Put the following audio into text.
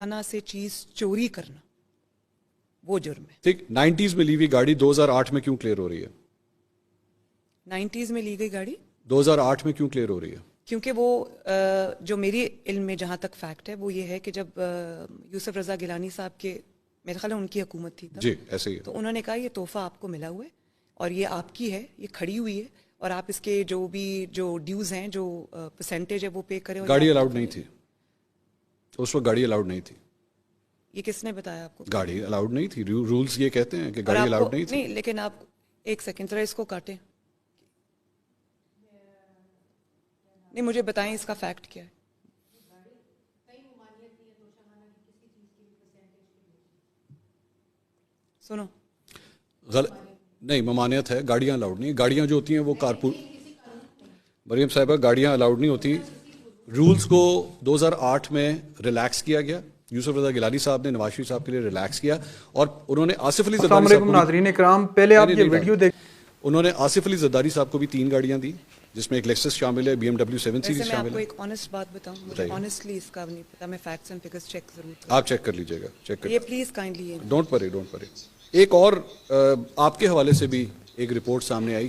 खाना से चीज चोरी करना वो जुर्म है। ठीक, 90s में ली हुई गाड़ी 2008 में क्यों क्लियर हो रही है? 90s में ली गई गाड़ी 2008 में क्यों क्लियर हो रही है? क्योंकि वो जो मेरी इल्म में जहाँ तक फैक्ट है वो ये है कि जब यूसुफ रजा गिलानी साहब के मेरे ख्याल है उनकी हुकूमत थी तब, जी ऐसे ही है। तो उन्होंने कहा ये तोहफा आपको मिला हुआ है और ये आपकी है, ये खड़ी हुई है और आप इसके जो ड्यूज हैं, जो परसेंटेज है वो पे करें। गाड़ी अलाउड नहीं थी उस वक्त, गाड़ी अलाउड नहीं थी। ये किसने बताया आपको? गाड़ी अलाउड नहीं थी, रूल्स ये कहते हैं कि और गाड़ी आपको- अलाउड नहीं थी। नहीं, लेकिन आप एक सेकंड जरा इसको काटें। नहीं, मुझे बताएं इसका फैक्ट क्या है। सुनो, नहीं, ममानियत है, गाड़ियां अलाउड नहीं। गाड़ियां जो होती हैं वो कारपूल, मरियम साहिबा, गाड़ियां अलाउड नहीं होती। रूल्स को 2008 में रिलैक्स किया गया। यूसुफ रजा गिलानी साहब ने नवाज शरीफ साहब के लिए रिलैक्स किया और उन्होंने आसिफ अली ज़रदारी साहब को भी, नाज़रीन इकराम, पहले आप ये वीडियो देख, उन्होंने आसिफ अली ज़रदारी साहब को भी 3 गाड़ियां दी जिसमें एक लेक्सस शामिल है, BMW 7 वैसे सीरीज मैं शामिल आपको है। एक ऑनेस्ट बात बताऊं, मुझे बताइए। ऑनेस्टली इसका नहीं पता, मैं फैक्ट्स एंड फिगर्स चेक जरूर आप चेक कर लीजिएगा, चेक करूं। कर, ये प्लीज काइंडली डोंट वरी। एक और आपके हवाले से भी एक रिपोर्ट सामने आई।